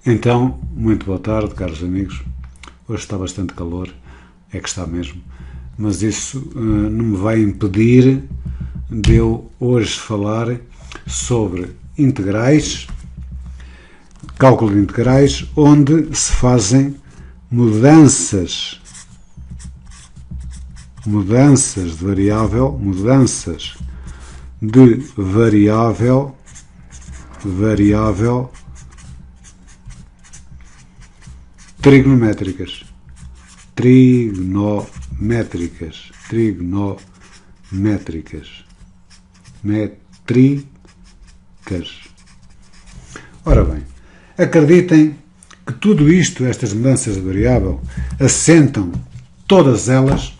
Então, muito boa tarde, caros amigos. Hoje está bastante calor, é que está mesmo, mas isso não me vai impedir de eu hoje falar sobre integrais, cálculo de integrais, onde se fazem mudanças de variável trigonométricas. Ora bem, acreditem que tudo isto, estas mudanças de variável, assentam todas elas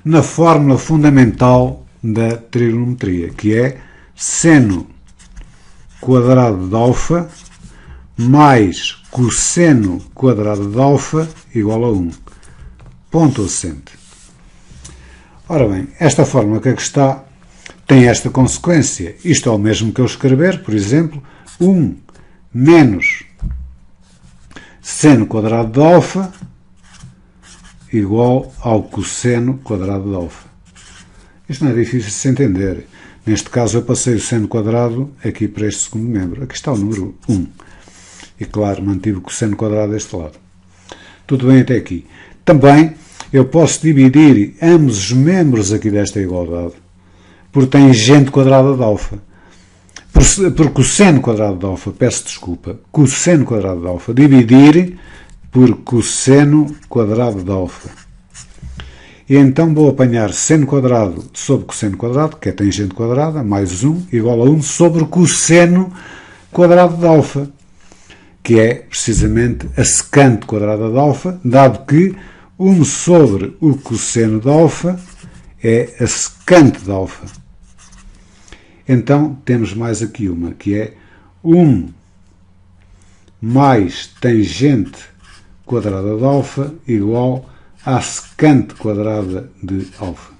na fórmula fundamental da trigonometria, que é seno quadrado de alfa mais cosseno quadrado de alfa igual a 1. Ponto assente. Ora bem, esta fórmula que aqui está tem esta consequência. Isto é o mesmo que eu escrever, por exemplo, 1 menos seno quadrado de alfa igual ao cosseno quadrado de alfa. Isto não é difícil de se entender. Neste caso eu passei o seno quadrado aqui para este segundo membro. Aqui está o número 1. E claro, mantive o cosseno quadrado deste lado. Tudo bem até aqui. Também eu posso dividir ambos os membros aqui desta igualdade por tangente quadrada de alfa. Por cosseno quadrado de alfa, peço desculpa, cosseno quadrado de alfa, dividir por cosseno quadrado de alfa. E então vou apanhar seno quadrado sobre cosseno quadrado, que é tangente quadrada, mais 1, igual a 1 sobre cosseno quadrado de alfa, que é precisamente a secante quadrada de alfa, dado que 1 sobre o cosseno de alfa é a secante de alfa. Então temos mais aqui uma, que é 1 mais tangente quadrada de alfa igual à secante quadrada de alfa.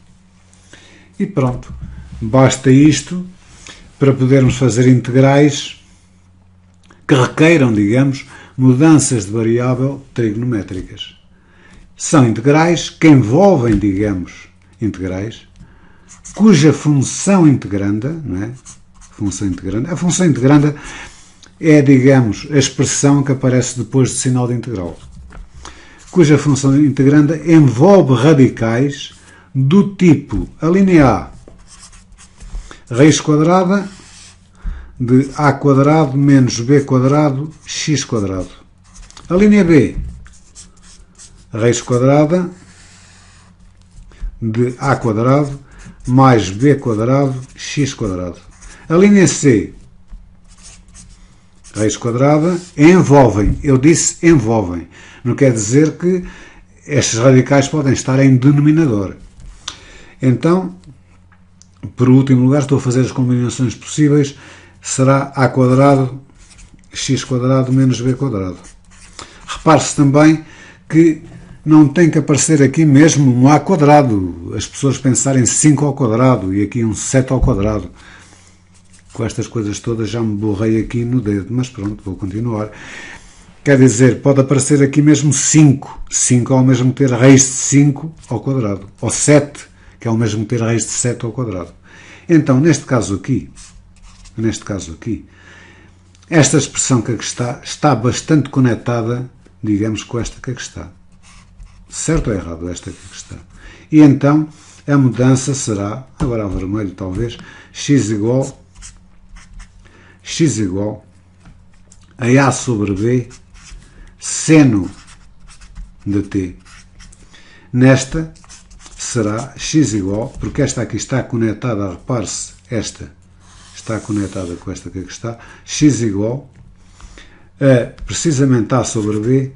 E pronto, basta isto para podermos fazer integrais que requeiram, digamos, mudanças de variável trigonométricas. São integrais que envolvem, digamos, integrais cuja função integranda, não é? A função integranda é, digamos, a expressão que aparece depois do sinal de integral, cuja função integranda envolve radicais do tipo a linha A, raiz quadrada de a quadrado menos b quadrado x quadrado. A linha B, raiz quadrada de a quadrado mais b quadrado x quadrado. A linha C, raiz quadrada, envolvem. Eu disse envolvem. Não quer dizer que estes radicais podem estar em denominador. Então, por último lugar, estou a fazer as combinações possíveis. Será a quadrado x quadrado menos b quadrado. Repare-se também que não tem que aparecer aqui mesmo um a quadrado. As pessoas pensarem 5 ao quadrado e aqui um 7 ao quadrado. Com estas coisas todas já me borrei aqui no dedo, mas pronto, vou continuar. Quer dizer, pode aparecer aqui mesmo 5. 5 é o mesmo que ter raiz de 5 ao quadrado. Ou 7, que é o mesmo que ter raiz de 7 ao quadrado. Então, neste caso aqui, esta expressão que aqui está bastante conectada, digamos, com esta que aqui está. Certo ou errado esta que aqui está? E então, a mudança será, agora a vermelho talvez, x igual a sobre b seno de t. Nesta será x igual, porque esta aqui está conectada, repare-se, esta está conectada com esta que aqui está, x igual a precisamente a sobre b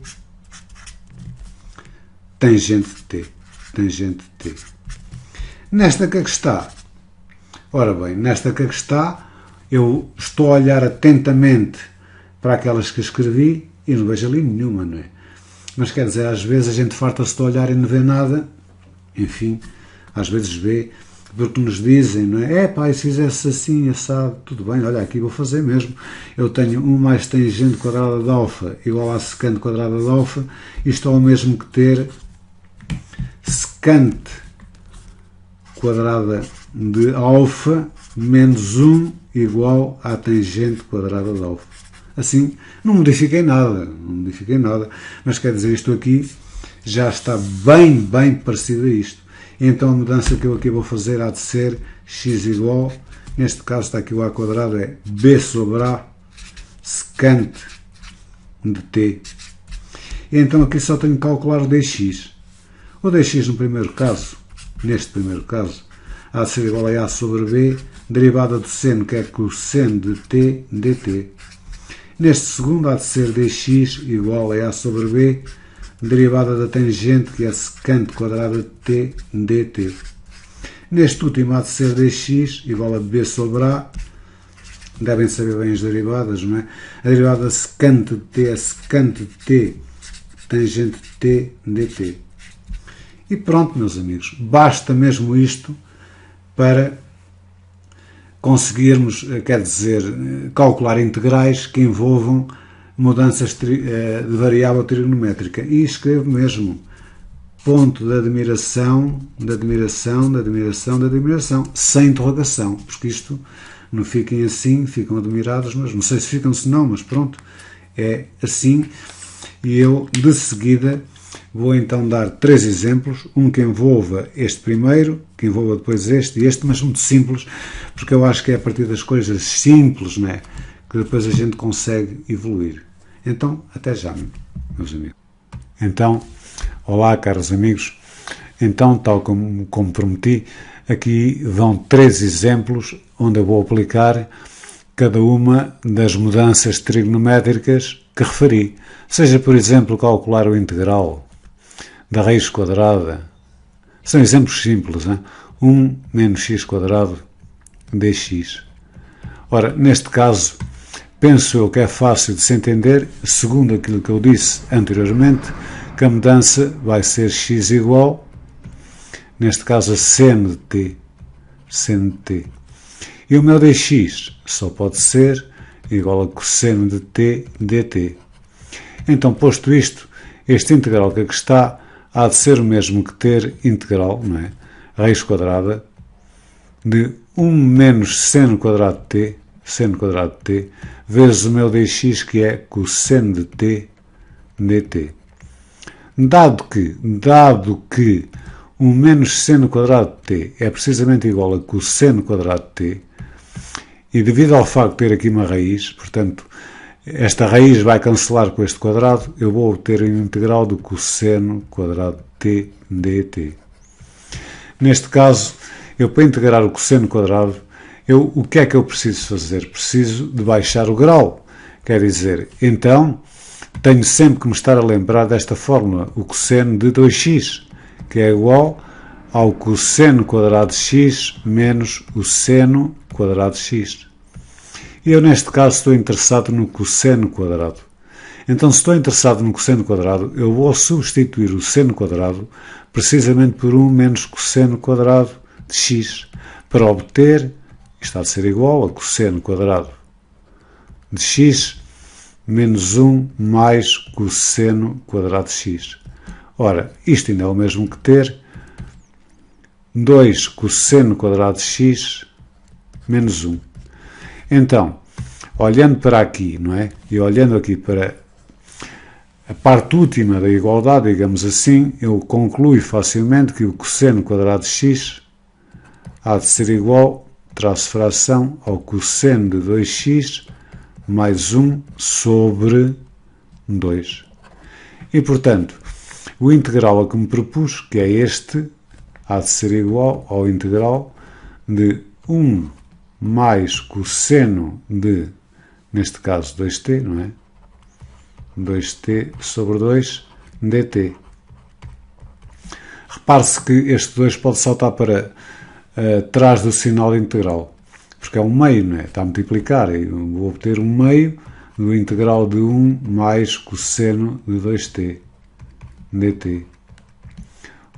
tangente de t. Nesta que aqui está, ora bem, nesta que aqui está, eu estou a olhar atentamente para aquelas que escrevi e não vejo ali nenhuma, não é? Mas quer dizer, às vezes a gente farta-se de olhar e não vê nada, enfim, às vezes vê, porque nos dizem, não é? Pá, se fizesse assim, assado, tudo bem, olha, aqui vou fazer mesmo. Eu tenho 1 mais tangente quadrada de alfa igual a secante quadrada de alfa, isto é o mesmo que ter secante quadrada de alfa menos 1 igual à tangente quadrada de alfa. Assim, não modifiquei nada, mas quer dizer, isto aqui já está bem parecido a isto. Então a mudança que eu aqui vou fazer há de ser x igual, neste caso está aqui o a quadrado, é b sobre a secante de t. E então aqui só tenho que calcular o dx. O dx no primeiro caso, neste primeiro caso, há de ser igual a sobre b, derivada do seno, que é cosseno de t dt. Neste segundo há de ser dx igual a sobre b, derivada da tangente, que é secante quadrada de t dt. Neste último há de ser dx igual a b sobre a, devem saber bem as derivadas, não é? A derivada da secante de t é secante de t tangente de t dt. E pronto, meus amigos, basta mesmo isto para conseguirmos, quer dizer, calcular integrais que envolvam mudanças de variável trigonométrica. E escrevo mesmo ponto de admiração, sem interrogação, porque isto não fiquem assim, ficam admirados, mas não sei se ficam, se não, mas pronto, é assim. E eu, de seguida, vou então dar 3 exemplos, um que envolva este primeiro, que envolva depois este e este, mas muito simples, porque eu acho que é a partir das coisas simples, não é, que depois a gente consegue evoluir. Então, até já, meus amigos. Então, olá, caros amigos. Então, tal como prometi, aqui vão 3 exemplos onde eu vou aplicar cada uma das mudanças trigonométricas que referi. Seja, por exemplo, calcular o integral da raiz quadrada. São exemplos simples, hein? 1 menos x quadrado dx. Ora, neste caso, penso eu que é fácil de se entender, segundo aquilo que eu disse anteriormente, que a mudança vai ser x igual, neste caso, a seno de t. E o meu dx só pode ser igual a cosseno de t dt. Então, posto isto, este integral que aqui está há de ser o mesmo que ter integral, não é? Raiz quadrada de 1 menos seno quadrado de t, vezes o meu dx, que é cosseno de t dt. Dado que 1 menos seno quadrado de t é precisamente igual a cosseno quadrado de t, e devido ao facto de ter aqui uma raiz, portanto, esta raiz vai cancelar com este quadrado, eu vou obter um integral do cosseno quadrado de t dt. Neste caso, eu para integrar o cosseno quadrado, o que é que eu preciso fazer? Preciso de baixar o grau. Quer dizer, então, tenho sempre que me estar a lembrar desta fórmula, o cosseno de 2x, que é igual ao cosseno quadrado de x menos o seno quadrado de x. E eu, neste caso, estou interessado no cosseno quadrado. Então, se estou interessado no cosseno quadrado, eu vou substituir o seno quadrado precisamente por 1 menos cosseno quadrado de x, para obter, isto há de ser igual a cosseno quadrado de x menos 1 mais cosseno quadrado de x. Ora, isto ainda é o mesmo que ter 2 cosseno quadrado de x menos 1. Então, olhando para aqui, não é? E olhando aqui para a parte última da igualdade, digamos assim, eu concluo facilmente que o cosseno quadrado de x há de ser igual, traço fração, ao cosseno de 2x mais 1 sobre 2. E, portanto, o integral a que me propus, que é este, há de ser igual ao integral de 1 mais cosseno de, neste caso, 2t, não é? 2t sobre 2 dt. Repare-se que este 2 pode saltar para trás do sinal integral, porque é um meio, não é? Está a multiplicar, e vou obter um meio do integral de 1 mais cosseno de 2t dt.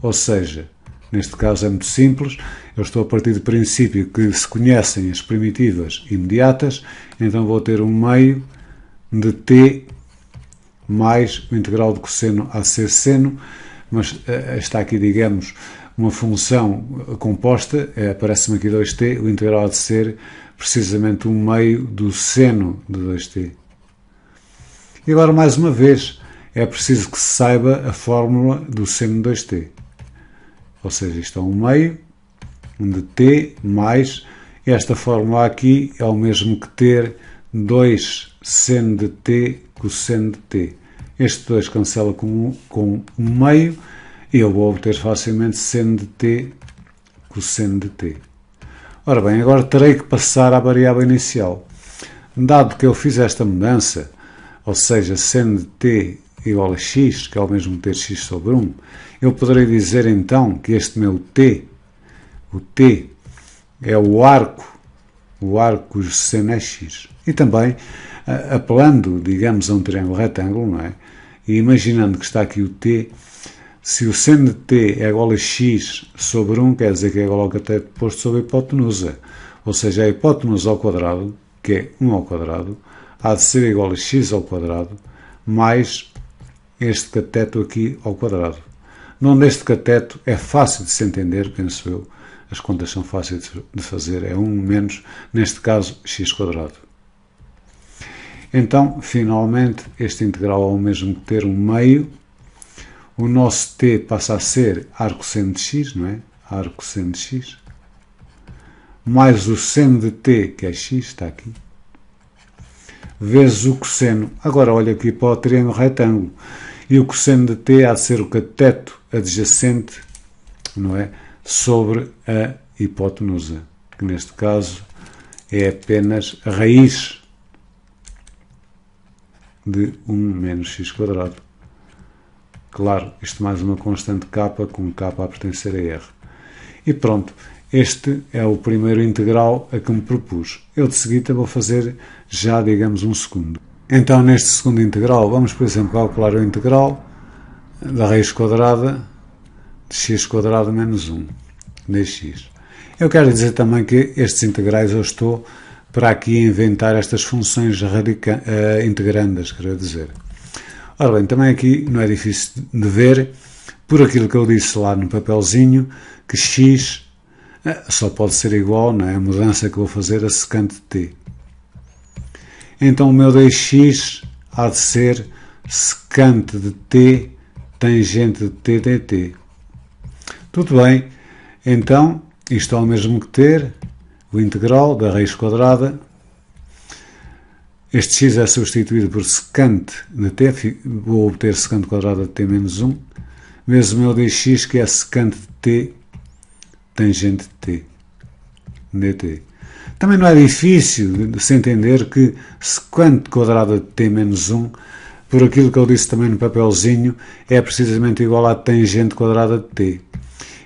Ou seja, neste caso é muito simples, Eu estou a partir do princípio que se conhecem as primitivas imediatas, então vou ter 1/2 de t mais o integral de cosseno a ser seno, mas está aqui, digamos, uma função composta, aparece-me aqui 2t, o integral há de ser precisamente 1/2 do seno de 2t. E agora, mais uma vez, é preciso que se saiba a fórmula do seno de 2t. Ou seja, isto é 1/2 de t mais esta fórmula aqui é o mesmo que ter 2 seno de t cosseno de t. Este 2 cancela com 1/2 e eu vou obter facilmente seno de t cosseno de t. Ora bem, agora terei que passar à variável inicial. Dado que eu fiz esta mudança, ou seja, seno de t igual a x, que é o mesmo que ter x sobre 1, eu poderei dizer então que este meu t, o t é o arco cujo seno é x. E também, apelando, digamos, a um triângulo retângulo, não é? E imaginando que está aqui o t, se o seno de t é igual a x sobre 1, quer dizer que é igual ao cateto posto sobre a hipotenusa. Ou seja, a hipotenusa ao quadrado, que é 1 ao quadrado, há de ser igual a x ao quadrado mais este cateto aqui ao quadrado. Onde este cateto é fácil de se entender, penso eu, as contas são fáceis de fazer, é 1 menos, neste caso, x quadrado. Então, finalmente, este integral é o mesmo que ter 1/2. O nosso t passa a ser arcosseno de x, não é? Arcosseno de x. Mais o seno de t, que é x, está aqui. Vezes o cosseno. Agora, olha aqui para o triângulo retângulo. E o cosseno de t há de ser o cateto adjacente, não é? Sobre a hipotenusa, que neste caso é apenas a raiz de 1 menos x quadrado. Claro, isto mais uma constante k, com k a pertencer a r. E pronto, este é o primeiro integral a que me propus. Eu de seguida vou fazer já, digamos, um segundo. Então, neste segundo integral, vamos, por exemplo, calcular o integral da raiz quadrada de x quadrado menos 1 dx. Eu quero dizer também que estes integrais eu estou para aqui inventar estas funções integrandas, quero dizer. Ora bem, também aqui não é difícil de ver, por aquilo que eu disse lá no papelzinho, que x só pode ser igual, não é? A mudança que vou fazer a secante de t. Então o meu dx há de ser secante de t tangente de t dt. Tudo bem, então isto é o mesmo que ter o integral da raiz quadrada. Este x é substituído por secante de t, vou obter secante quadrada de t menos 1, vezes o meu dx, que é secante de t tangente de t dt. Também não é difícil de se entender que secante quadrada de t menos 1, por aquilo que eu disse também no papelzinho, é precisamente igual à tangente quadrada de t.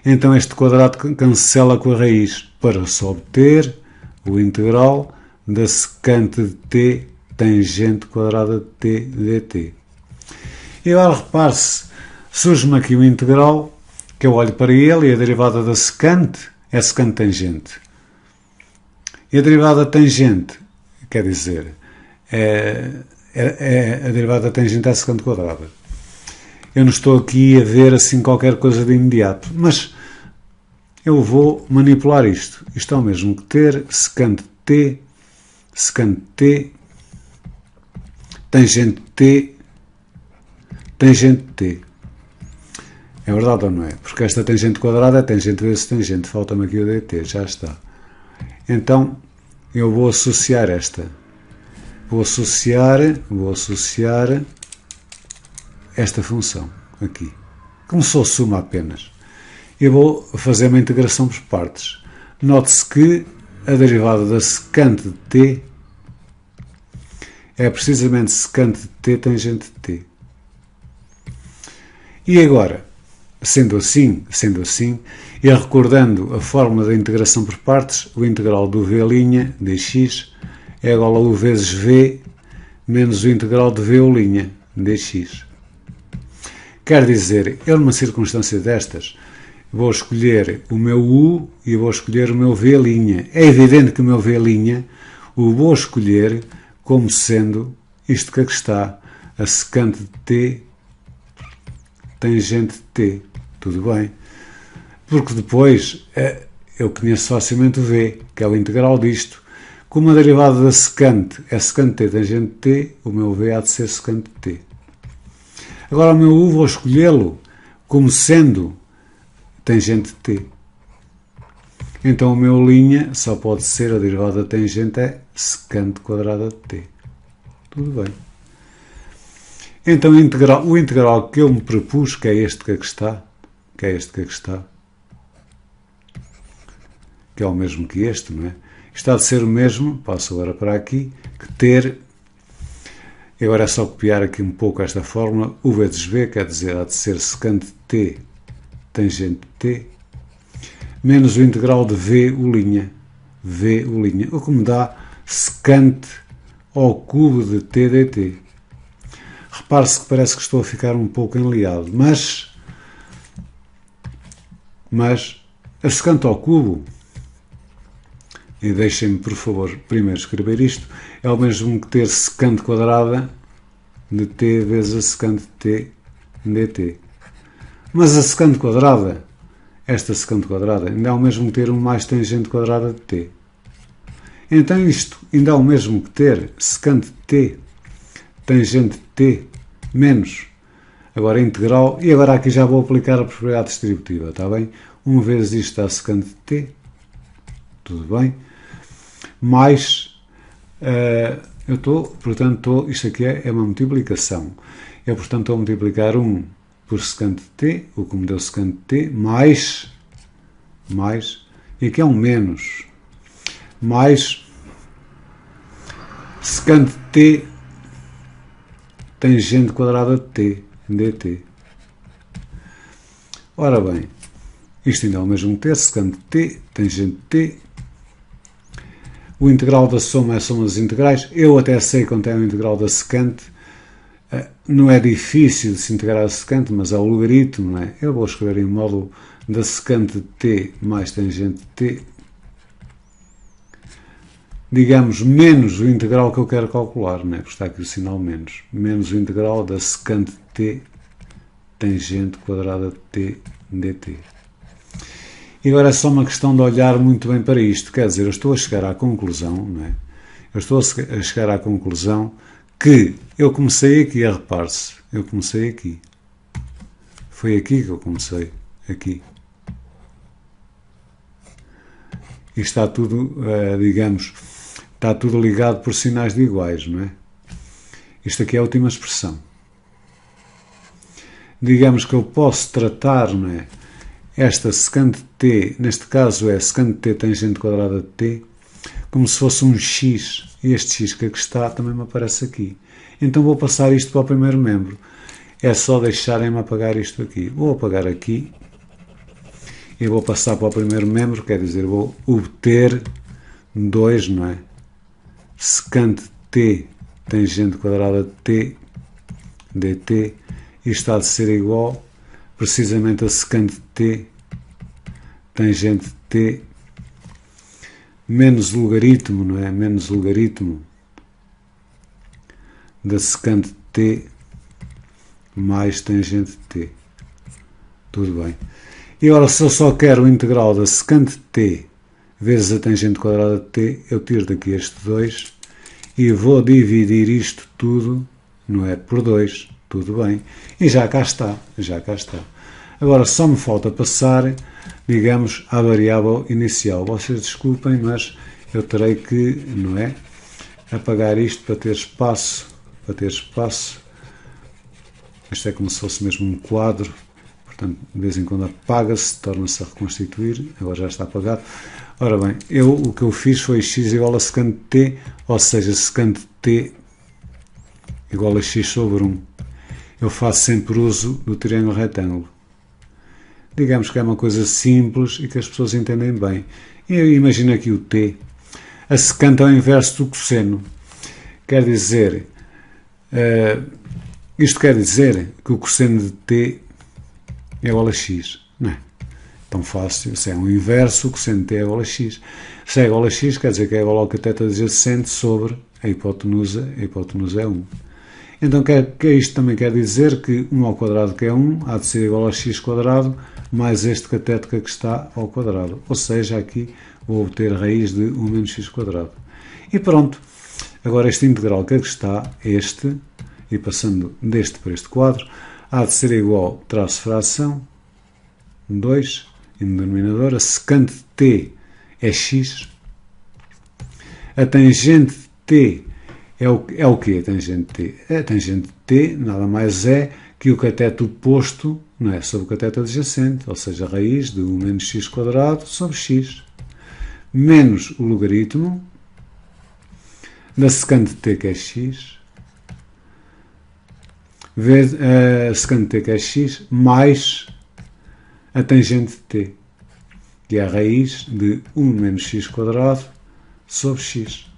Então este quadrado cancela com a raiz para se obter o integral da secante de t tangente quadrada de t dt. E agora repare-se, surge-me aqui o integral, que eu olho para ele e a derivada da secante é secante tangente. E a derivada tangente, quer dizer, a derivada da tangente é a secante quadrada. Eu não estou aqui a ver assim qualquer coisa de imediato, mas eu vou manipular isto. Isto é o mesmo que ter secante t, tangente t, tangente t. É verdade ou não é? Porque esta tangente quadrada é tangente vezes tangente. Falta-me aqui o dt, já está. Então, eu vou associar esta. Vou associar esta função aqui. Como se fosse suma apenas. Eu vou fazer uma integração por partes. Note-se que a derivada da secante de t é precisamente secante de t tangente de t. E agora, sendo assim, e recordando a fórmula da integração por partes, o integral do v' dx é igual a u vezes v menos o integral de v' dx. Quer dizer, eu numa circunstância destas, vou escolher o meu U e vou escolher o meu V'. É evidente que o meu V' o vou escolher como sendo isto que aqui está, a secante de t tangente de t. Tudo bem. Porque depois eu conheço facilmente o V, que é o integral disto. Como a derivada da secante é secante de t tangente de t, o meu V há de ser secante de t. Agora o meu U vou escolhê-lo como sendo tangente de t. Então o meu linha só pode ser a derivada da tangente é secante quadrada de t. Tudo bem. Então o integral que eu me propus, que é este que aqui está, que é o mesmo que este, não é? Está de ser o mesmo, passo agora para aqui, que ter, agora é só copiar aqui um pouco esta fórmula, u vezes v, quer dizer, há de ser secante de t tangente de t, menos o integral de v, o que me dá secante ao cubo de t dt. Repare-se que parece que estou a ficar um pouco enliado, mas a secante ao cubo, e deixem-me por favor primeiro escrever isto, é o mesmo que ter secante quadrada de t vezes a secante de t dt. Mas a secante quadrada, esta secante quadrada, ainda é o mesmo que ter 1 mais tangente quadrada de t. Então isto ainda é o mesmo que ter secante de t tangente de t menos, agora integral, e agora aqui já vou aplicar a propriedade distributiva, está bem? 1 vezes isto dá secante de t, tudo bem, mais, isto aqui é uma multiplicação, eu portanto estou a multiplicar 1 por secante de t, o que me deu secante de t, mais, e aqui é um menos, mais secante de t tangente quadrada de t, dt. Ora bem, isto ainda é o mesmo que ter, secante de t, tangente de t. O integral da soma é a soma das integrais. Eu até sei quanto é o integral da secante. Não é difícil de se integrar a secante, mas é o logaritmo, não é? Eu vou escrever em módulo da secante de t mais tangente de t. Digamos, menos o integral que eu quero calcular, não é? Porque está aqui o sinal menos. Menos o integral da secante de t tangente quadrada de t dt. E agora é só uma questão de olhar muito bem para isto. Quer dizer, eu estou a chegar à conclusão, não é? Eu estou a chegar à conclusão que eu comecei aqui, repare-se, eu comecei aqui. Foi aqui que eu comecei, aqui. E está tudo, digamos, está tudo ligado por sinais de iguais, não é? Isto aqui é a última expressão. Digamos que eu posso tratar, não é? Esta secante de t, neste caso é secante de t tangente quadrada de t, como se fosse um x, e este x que aqui está também me aparece aqui. Então vou passar isto para o primeiro membro. É só deixarem-me apagar isto aqui. Vou apagar aqui e vou passar para o primeiro membro, quer dizer, vou obter 2, não é? Secante de t tangente quadrada de t dt, isto há de ser igual precisamente a secante de t tangente de t menos logaritmo, não é? Menos logaritmo da secante de t mais tangente de t. Tudo bem. E agora, se eu só quero o integral da secante de t vezes a tangente quadrada de t, eu tiro daqui este 2 e vou dividir isto tudo, não é? Por 2. Tudo bem. E já cá está. Agora só me falta passar, digamos, à variável inicial. Vocês desculpem, mas eu terei que, não é? Apagar isto para ter espaço. Isto é como se fosse mesmo um quadro. Portanto, de vez em quando apaga-se, torna-se a reconstituir. Agora já está apagado. Ora bem, o que eu fiz foi x igual a secante de t, ou seja, secante de t igual a x sobre 1. Eu faço sempre uso do triângulo retângulo. Digamos que é uma coisa simples e que as pessoas entendem bem. Eu imagino aqui o t. A secante é o inverso do cosseno. Quer dizer, isto quer dizer que o cosseno de t é igual a x, não é? Tão fácil, se é um inverso, o cosseno de t é igual a x. Se é igual a x, quer dizer que é igual ao cateto adjacente sobre a hipotenusa é 1. Então isto também quer dizer que 1 ao quadrado, que é 1, há de ser igual a x quadrado mais este cateto que aqui está ao quadrado. Ou seja, aqui vou obter a raiz de 1 menos x quadrado. E pronto. Agora este integral que aqui está, este, e passando deste para este quadro, há de ser igual, traço fração, 2, e no denominador, a secante de t é x. A tangente de t é o quê? A tangente de t? A tangente de t nada mais é que o cateto oposto, não é, sobre o cateto adjacente, ou seja, a raiz de 1 menos x quadrado sobre x, menos o logaritmo da secante de t, que é x, vezes a secante de t, que é x, mais a tangente de t, que é a raiz de 1 menos x quadrado sobre x.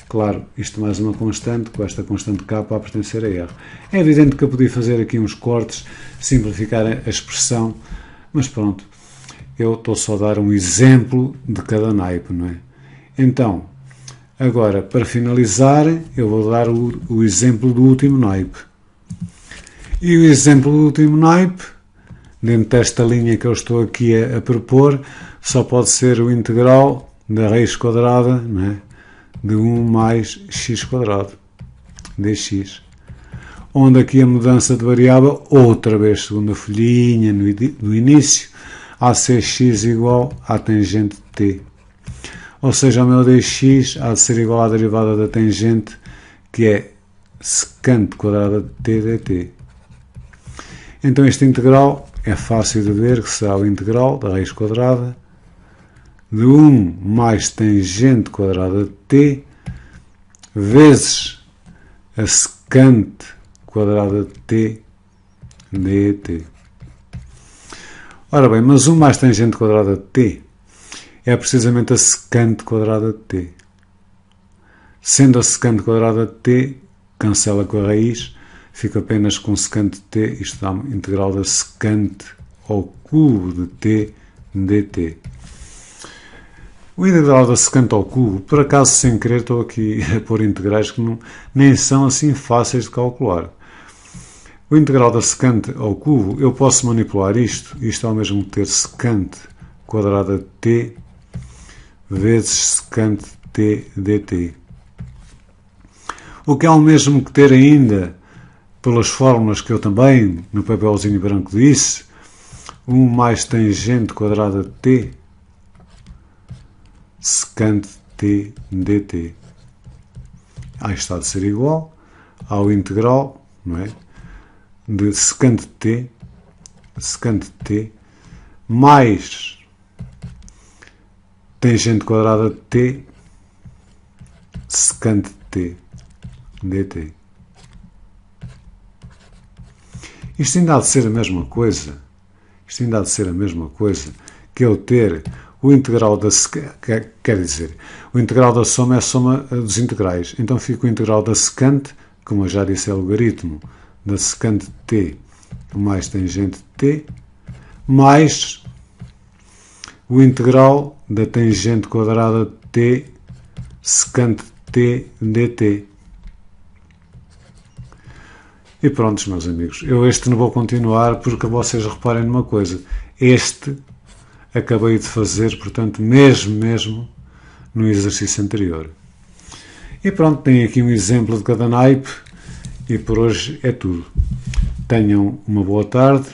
Claro, isto mais uma constante, com esta constante k a pertencer a r. É evidente que eu podia fazer aqui uns cortes, simplificar a expressão, mas pronto, eu estou só a dar um exemplo de cada naipe, não é? Então, agora, para finalizar, eu vou dar o exemplo do último naipe. E o exemplo do último naipe, dentro desta linha que eu estou aqui a propor, só pode ser o integral da raiz quadrada, não é, de 1 mais x quadrado, dx. Onde aqui a mudança de variável, outra vez segunda folhinha do início, há de ser x igual à tangente de t. Ou seja, o meu dx há de ser igual à derivada da tangente, que é secante quadrada de t dt. Então este integral é fácil de ver que será o integral da raiz quadrada de 1 mais tangente quadrada de t vezes a secante quadrada de t dt. Ora bem, mas 1 mais tangente quadrada de t é precisamente a secante quadrada de t. Sendo a secante quadrada de t, cancela com a raiz, fica apenas com secante de t, isto dá uma integral da secante ao cubo de t dt. O integral da secante ao cubo, por acaso sem querer estou aqui a pôr integrais que nem são assim fáceis de calcular. O integral da secante ao cubo, eu posso manipular isto é o mesmo que ter secante quadrada de t vezes secante de t dt. O que é o mesmo que ter ainda, pelas fórmulas que eu também no papelzinho branco disse, 1 mais tangente quadrada de t secante de t dt. Isto há de ser igual ao integral, não é, de secante de t mais tangente quadrada de t secante de t dt. Isto ainda há de ser a mesma coisa. Isto ainda há de ser a mesma coisa que eu ter o integral da secante, quer dizer, o integral da soma é a soma dos integrais. Então fica o integral da secante, como eu já disse, é o logaritmo da secante de t mais tangente de t, mais o integral da tangente quadrada de t secante de t dt. E prontos, meus amigos, eu este não vou continuar porque vocês reparem numa coisa, este acabei de fazer, portanto, mesmo no exercício anterior. E pronto, tenho aqui um exemplo de cada naipe e por hoje é tudo. Tenham uma boa tarde,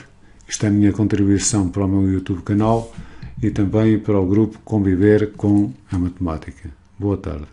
isto é a minha contribuição para o meu YouTube canal e também para o grupo Conviver com a Matemática. Boa tarde.